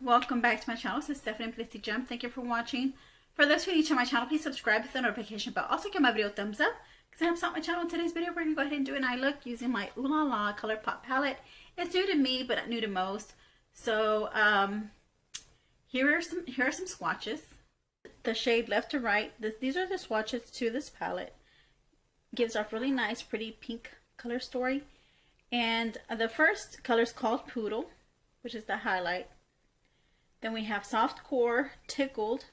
welcome back to my channel. This is Stephanie glitzzygem. Thank you for watching. For those who are new to my channel, please subscribe with the notification bell. Also give my video a thumbs up because it helps out my channel. In today's video, we're going to go ahead and do an eye look using my Ooh La La Color Pop palette. It's new to me, but not new to most. So here are some swatches. The shade left to right. These are the swatches to this palette. Gives off really nice, pretty pink color story. And the first color is called Poodle, which is the highlight. Then we have Soft Core, Tickled,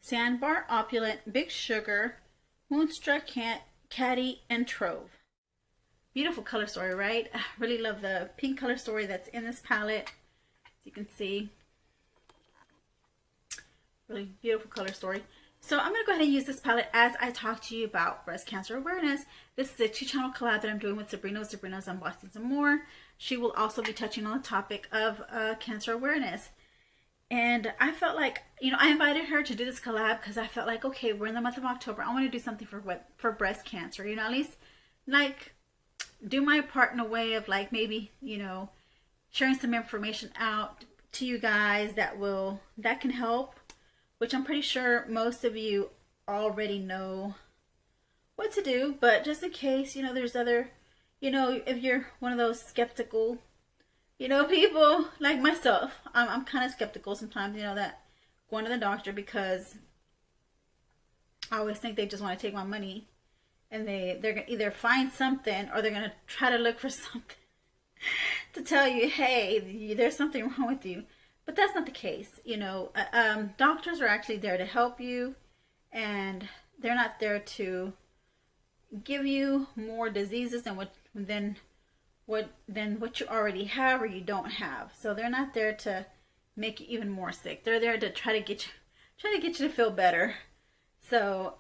Sandbar, Opulent, Big Sugar, Moonstruck, Caddy, and Trove. Beautiful color story, right? I really love the pink color story that's in this palette. As you can see, really beautiful color story. So I'm going to go ahead and use this palette as I talk to you about breast cancer awareness. This is a 2-channel collab that I'm doing with Sabrina. Sabrina's unboxing some more. She will also be touching on the topic of cancer awareness. And I felt like, you know, I invited her to do this collab because I felt like, okay, we're in the month of October. I want to do something for breast cancer. You know, at least like do my part in a way of like maybe, you know, sharing some information out to you guys that can help. Which I'm pretty sure most of you already know what to do. But just in case, you know, there's other, you know, if you're one of those skeptical, you know, people like myself, I'm kind of skeptical sometimes, you know, that going to the doctor because I always think they just want to take my money. And they're going to either find something or they're going to try to look for something to tell you, hey, there's something wrong with you. But that's not the case, you know. Doctors are actually there to help you, and they're not there to give you more diseases than what you already have or you don't have. So they're not there to make you even more sick. They're there to try to get you to feel better. So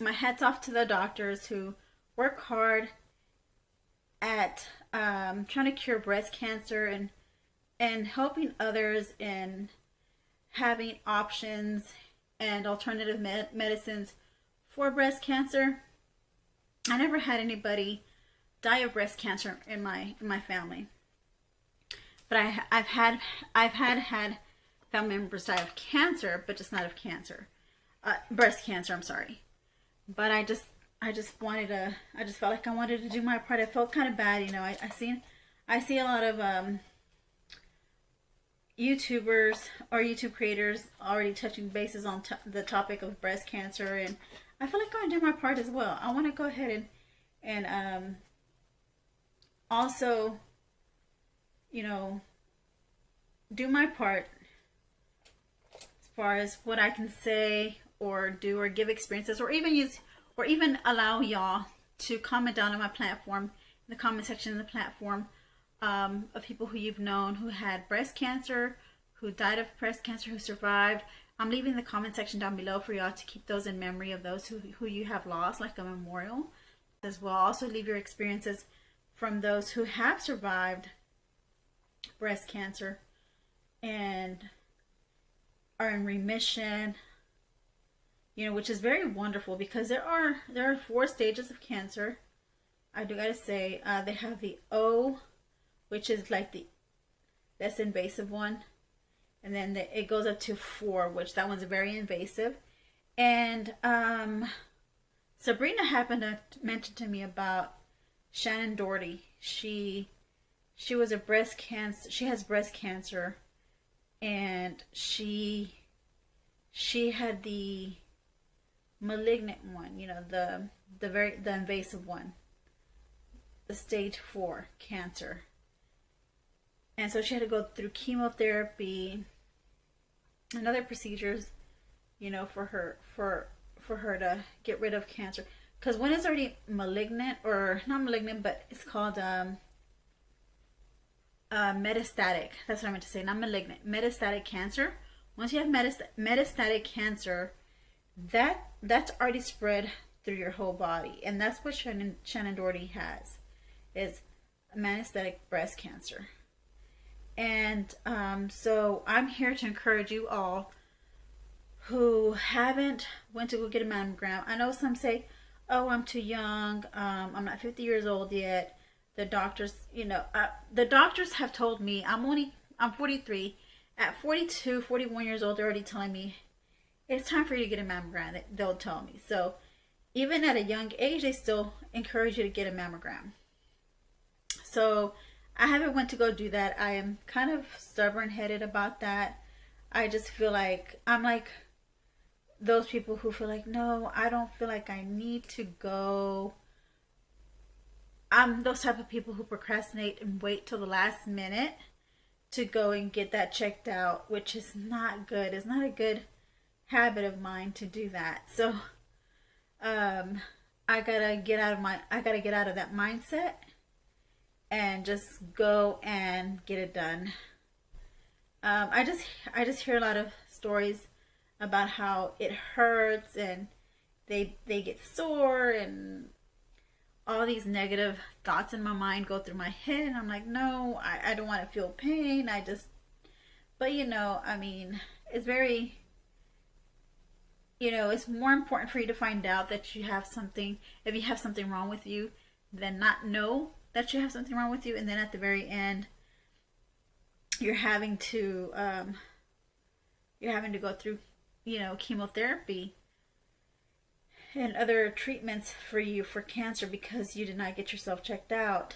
my hat's off to the doctors who work hard at trying to cure breast cancer and helping others in having options and alternative medicines for breast cancer. I never had anybody die of breast cancer in my family, but I've had family members die of cancer, but just not of cancer, breast cancer. I'm sorry, but I just felt like I wanted to do my part. I felt kind of bad, you know. I see a lot of YouTubers or YouTube creators already touching bases on the topic of breast cancer, and I feel like I want to do my part as well. I want to go ahead and also, you know, do my part as far as what I can say or do or give experiences, or even allow y'all to comment down on my platform, in the comment section of the platform, of people who you've known who had breast cancer, who died of breast cancer, who survived. I'm leaving the comment section down below for y'all to keep those in memory of those who you have lost, like a memorial as well. Also leave your experiences from those who have survived breast cancer and are in remission, you know, which is very wonderful because there are 4 stages of cancer. I do gotta say, they have the O, which is like the less invasive one, and then it goes up to 4, which that one's very invasive. And Sabrina happened to mention to me about Shannon Doherty. She was a breast cancer. She has breast cancer, and she had the malignant one. You know, the invasive one, the stage 4 cancer. And so she had to go through chemotherapy and other procedures, you know, for her to get rid of cancer. Because when it's already malignant, or not malignant, but it's called metastatic. That's what I meant to say, not malignant. Metastatic cancer. Once you have metastatic cancer, that's already spread through your whole body, and that's what Shannon Doherty has, is metastatic breast cancer. And so I'm here to encourage you all who haven't went to go get a mammogram. I know some say, oh, I'm too young, I'm not 50 years old yet. The doctors, you know, the doctors have told me I'm 43, At 42, 41 years old, they're already telling me it's time for you to get a mammogram. They'll tell me. So even at a young age, they still encourage you to get a mammogram. So I haven't went to go do that. I am kind of stubborn-headed about that. I just feel like I'm like those people who feel like, no, I don't feel like I need to go. I'm those type of people who procrastinate and wait till the last minute to go and get that checked out, which is not good. It's not a good habit of mine to do that. So I gotta get out of that mindset and just go and get it done. I just hear a lot of stories about how it hurts and they get sore, and all these negative thoughts in my mind go through my head, and I'm like, no, I don't want to feel pain. But I mean, it's very, it's more important for you to find out that you have something, if you have something wrong with you, than not know that you have something wrong with you, and then at the very end, you're having to go through, chemotherapy and other treatments for you for cancer because you did not get yourself checked out.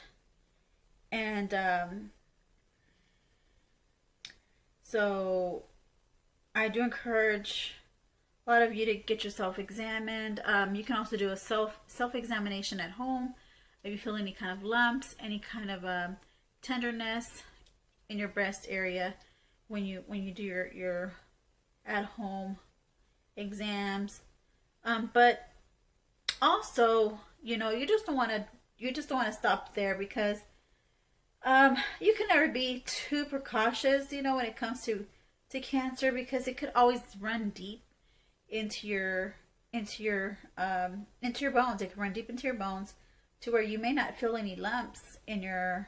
And so I do encourage a lot of you to get yourself examined. You can also do a self-examination at home if you feel any kind of lumps, any kind of tenderness in your breast area when you do your at-home exams. But also, you just don't want to stop there, because you can never be too precautious, when it comes to cancer, because it could always run deep into your bones. It can run deep into your bones to where you may not feel any lumps in your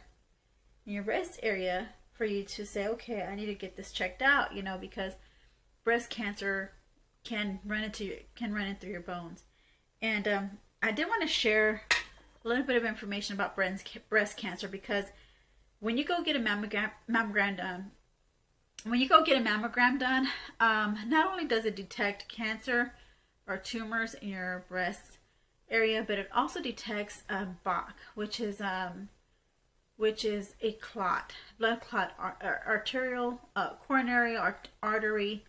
breast area for you to say, okay, I need to get this checked out, because breast cancer can run in through your bones. And I did want to share a little bit of information about breast cancer, because when you go get a mammogram done, not only does it detect cancer or tumors in your breast area, but it also detects BOC, which is a clot, blood clot, arterial, coronary artery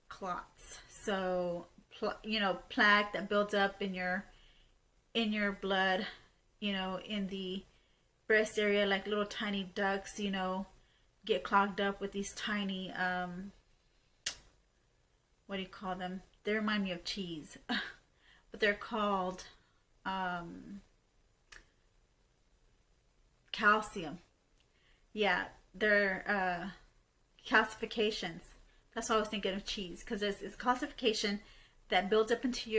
clots. So plaque that builds up in your blood, in the breast area, like little tiny ducts, get clogged up with these tiny what do you call them? They remind me of cheese, but they're called calcium. Yeah, they're calcifications. That's why I was thinking of cheese, because it's calcification that builds up into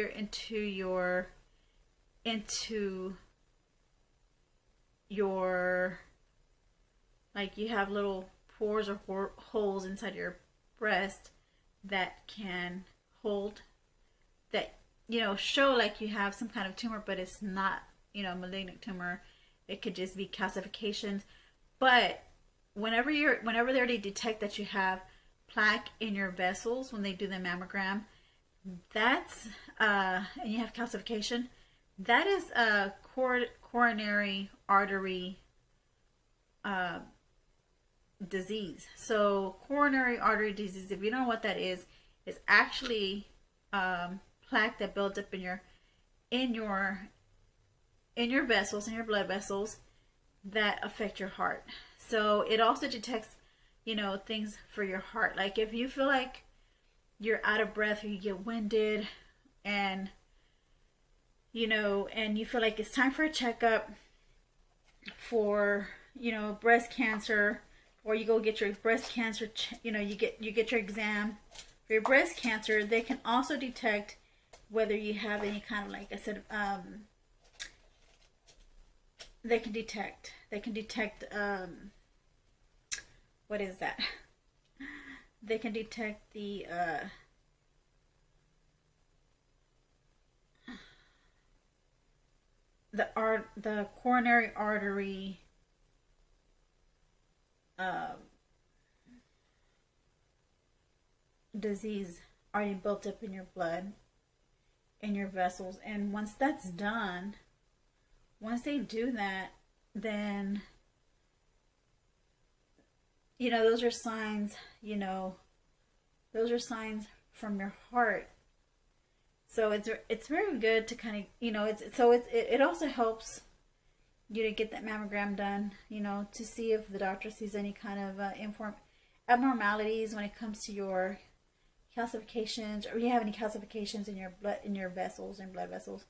your like, you have little pores or holes inside your breast that can hold, that show like you have some kind of tumor, but it's not malignant tumor. It could just be calcifications. But whenever they already detect that you have plaque in your vessels when they do the mammogram, that's and you have calcification, that is a coronary artery disease. So coronary artery disease, if you don't know what that is actually plaque that builds up in your vessels, in your blood vessels, that affect your heart. So it also detects things for your heart. Like if you feel like you're out of breath, or you get winded, and and you feel like it's time for a checkup for breast cancer, or you go get your breast cancer, you get your exam for your breast cancer, they can also detect whether you have any kind of, like I said, they can detect what is that? They can detect the coronary artery uh, disease already built up in your blood, in your vessels. And once that's done, once they do that, then, you know, those are signs, you know, those are signs from your heart. So it's very good to kind of, you know, it also helps you to get that mammogram done, you know, to see if the doctor sees any kind of abnormalities when it comes to your calcifications, or you have any calcifications in your blood, in your vessels and blood vessels.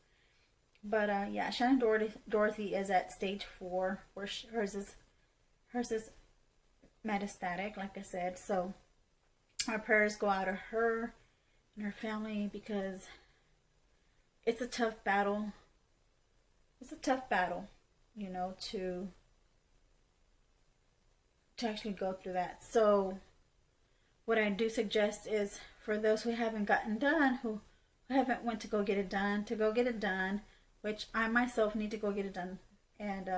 But yeah, Shannon Dorothy is at stage 4, where hers is metastatic, like I said. So our prayers go out to her and her family, because it's a tough battle. It's a tough battle, you know, to actually go through that. So what I do suggest is, for those who haven't gotten done, who haven't went to go get it done, to go get it done, which I myself need to go get it done. And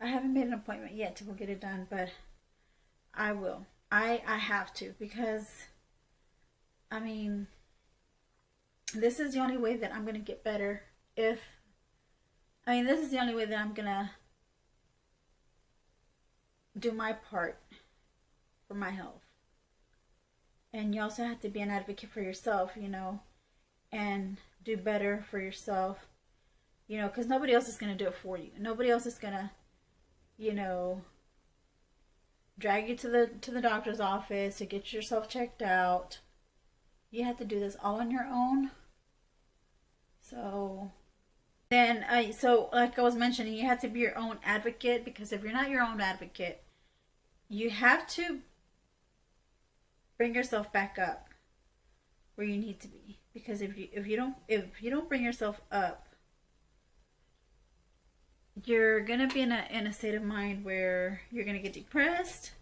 I haven't made an appointment yet to go get it done, but I will. I have to, because, I mean, this is the only way that I'm going to get better. This is the only way that I'm going to do my part for my health. And you also have to be an advocate for yourself, you know, and do better for yourself, you know, because nobody else is going to do it for you. Nobody else is going to, you know, drag you to the doctor's office to get yourself checked out. You have to do this all on your own. So then, so like I was mentioning, you have to be your own advocate, because if you're not your own advocate, you have to bring yourself back up where you need to be. Because if you don't bring yourself up, you're gonna be in a state of mind where you're gonna get depressed.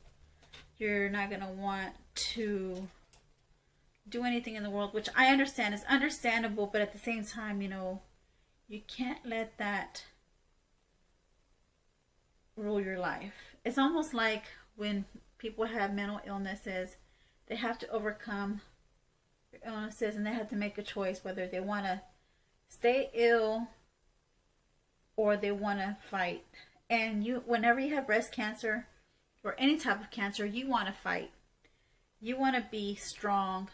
You're not gonna want to do anything in the world, which I understand is understandable, but at the same time, you know, you can't let that rule your life. It's almost like when people have mental illnesses, they have to overcome their illnesses, and they have to make a choice whether they want to stay ill or they want to fight. And whenever you have breast cancer or any type of cancer, you want to fight. You want to be strong.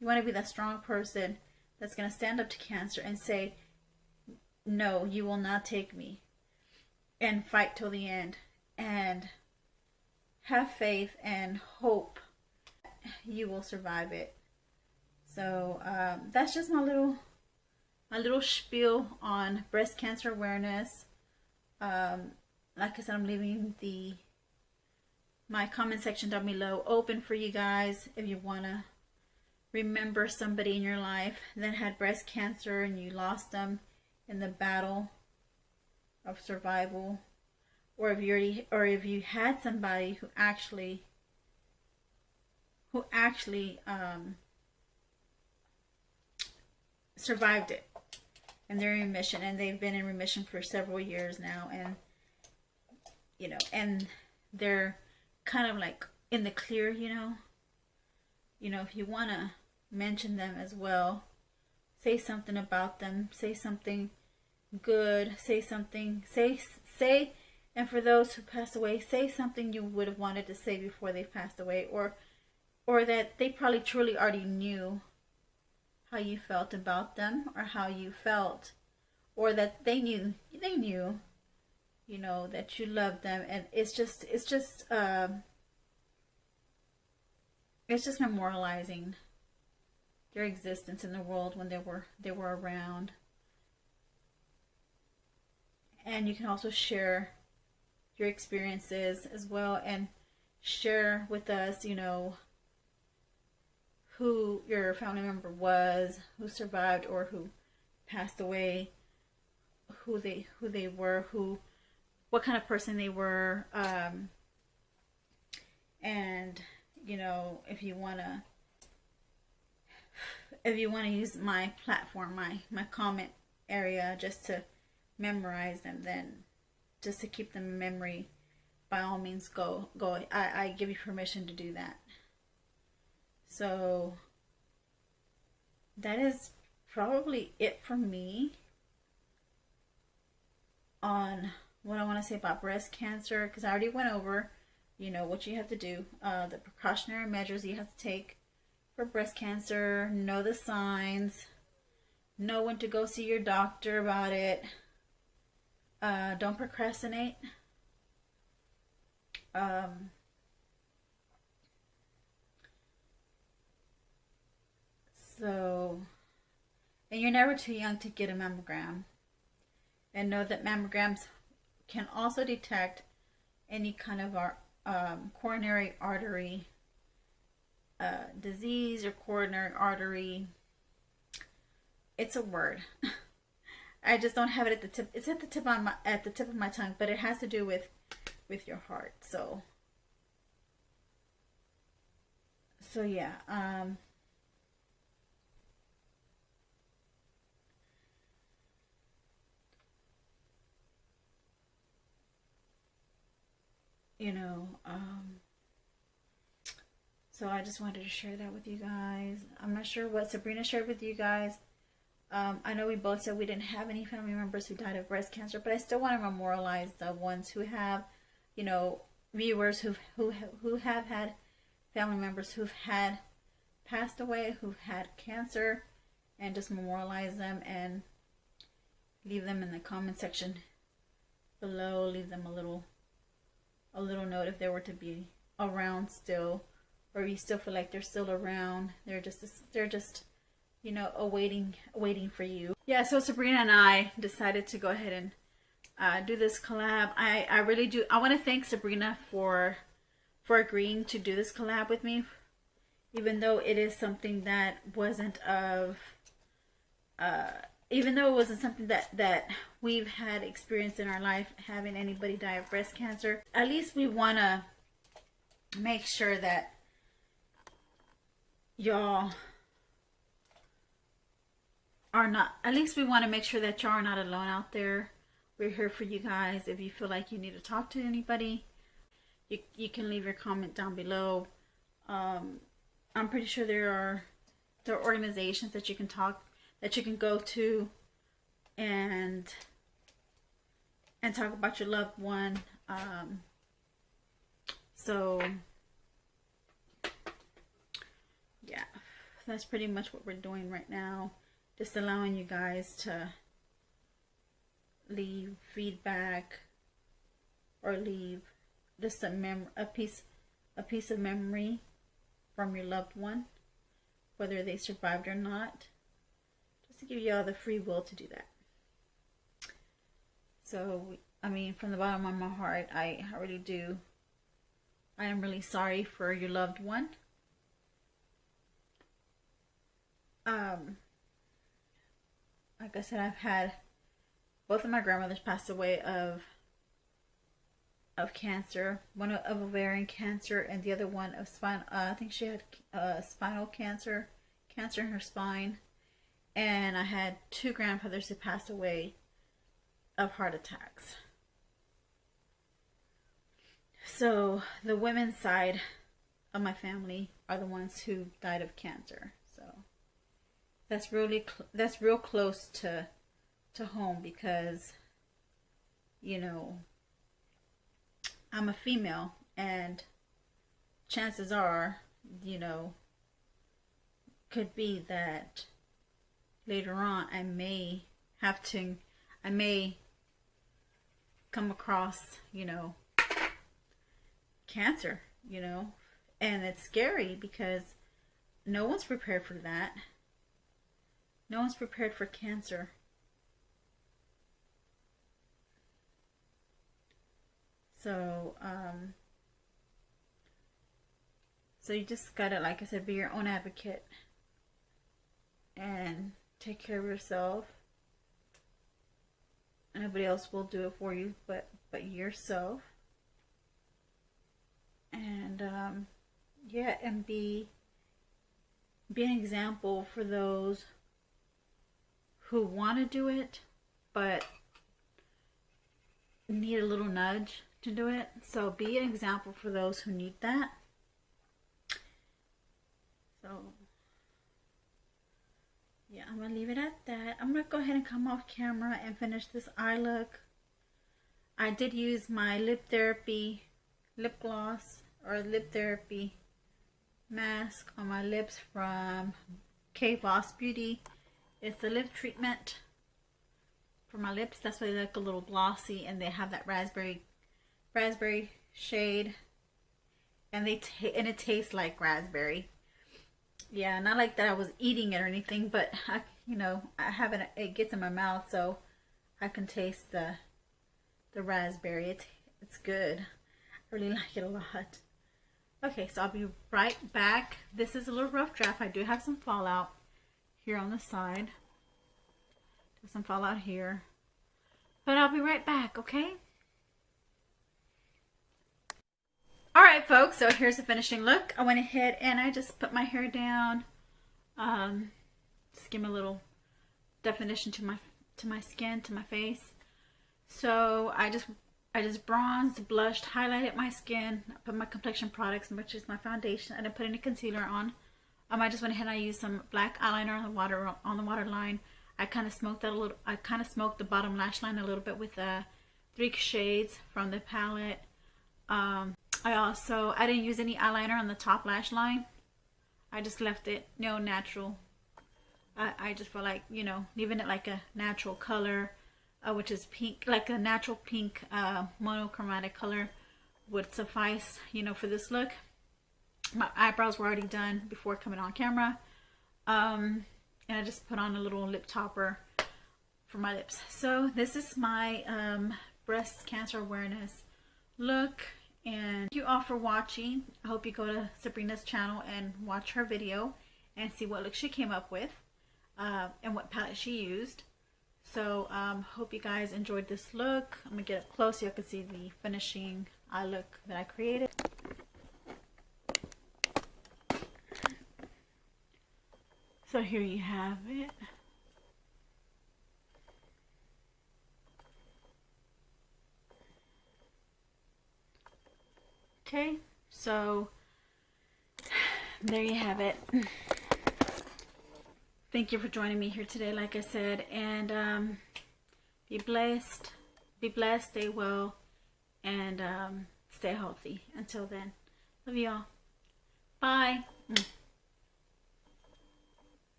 You want to be that strong person that's going to stand up to cancer and say, no, you will not take me, and fight till the end, and have faith and hope you will survive it. So that's just my little spiel on breast cancer awareness. Like I said, I'm leaving my comment section down below open for you guys if you want to remember somebody in your life that had breast cancer and you lost them in the battle of survival, or if you had somebody who actually survived it, and they're in remission, and they've been in remission for several years now, and you know, and they're kind of like in the clear, you know, if you want to mention them as well, say something about them, say something good, say, and for those who passed away, say something you would have wanted to say before they passed away, or that they probably truly already knew how you felt about them, or how you felt, or that they knew, you know, that you loved them. And it's just memorializing their existence in the world when they were around. And you can also share your experiences as well, and share with us, you know, who your family member was, who survived or who passed away, who they were, what kind of person they were, and you know, if you wanna use my platform, my comment area, just to memorize them, then just to keep them in memory. by all means go. I give you permission to do that. So that is probably it for me on what I want to say about breast cancer, because I already went over, you know, what you have to do, the precautionary measures you have to take for breast cancer, know the signs, know when to go see your doctor about it, don't procrastinate. And you're never too young to get a mammogram. And know that mammograms can also detect any kind of coronary artery disease or coronary artery. It's a word. I just don't have it at the tip. It's at the tip of my tongue, but it has to do with your heart. So yeah. You know, so I just wanted to share that with you guys. I'm not sure what Sabrina shared with you guys. I know we both said we didn't have any family members who died of breast cancer, but I still want to memorialize the ones who have, you know, viewers who have had family members who've had passed away, who've had cancer, and just memorialize them and leave them in the comment section below. Leave them a little note if they were to be around still, or you still feel like they're still around. They're just you know, waiting for you. Yeah, so Sabrina and I decided to go ahead and do this collab. I really do. I want to thank Sabrina for agreeing to do this collab with me, even though it is something that wasn't of even though it wasn't something that we've had experience in our life, having anybody die of breast cancer. At least we want to make sure that y'all are not, at least we want to make sure that y'all are not alone out there. We're here for you guys. If you feel like you need to talk to anybody, you can leave your comment down below. I'm pretty sure there are organizations that you can go to and talk about your loved one. So yeah, that's pretty much what we're doing right now. Just allowing you guys to leave feedback or leave just a piece of memory from your loved one, whether they survived or not, just to give you all the free will to do that. So I mean, from the bottom of my heart, I really do. I am really sorry for your loved one. Like I said, I've had both of my grandmothers pass away of cancer. One of ovarian cancer, and the other one of spine. I think she had spinal cancer in her spine. And I had two grandfathers who passed away of heart attacks. So the women's side of my family are the ones who died of cancer. So that's real close to home, because, you know, I'm a female, and chances are, you know, could be that later on I may come across, you know, cancer, you know, and it's scary because no one's prepared for that. No one's prepared for cancer. So, so you just gotta, like I said, be your own advocate and take care of yourself. Nobody else will do it for you but yourself. And yeah, and be an example for those who want to do it but need a little nudge to do it. So be an example for those who need that. So yeah, I'm gonna leave it at that. I'm gonna go ahead and come off camera and finish this eye look. I did use my lip therapy lip gloss or lip therapy mask on my lips from K Boss Beauty. It's a lip treatment for my lips. That's why they look a little glossy, and they have that raspberry shade, and it tastes like raspberry. Yeah, not like that I was eating it or anything, but I have it. It gets in my mouth, so I can taste the raspberry. It's good. I really like it a lot. Okay, so I'll be right back. This is a little rough draft. I do have some fallout here on the side. There's some fallout here. But I'll be right back, okay? Alright folks, so here's the finishing look. I went ahead and I just put my hair down. Just give me a little definition to my skin, to my face. So I just bronzed, blushed, highlighted my skin. I put my complexion products, which is my foundation. I didn't put any concealer on. I just went ahead and I used some black eyeliner on the waterline. I kind of smoked that a little. I kind of smoked the bottom lash line a little bit with 3 shades from the palette. I didn't use any eyeliner on the top lash line. I just left it natural. I just felt like leaving it like a natural color. Which is pink, like a natural pink monochromatic color would suffice, for this look. My eyebrows were already done before coming on camera. And I just put on a little lip topper for my lips. So this is my breast cancer awareness look. And thank you all for watching. I hope you go to Sabrina's channel and watch her video and see what look she came up with and what palette she used. So hope you guys enjoyed this look. I'm gonna get up close so you can see the finishing eye look that I created. So here you have it. Okay, so there you have it. Thank you for joining me here today, like I said, and be blessed, stay well, and stay healthy. Until then, love y'all. Bye.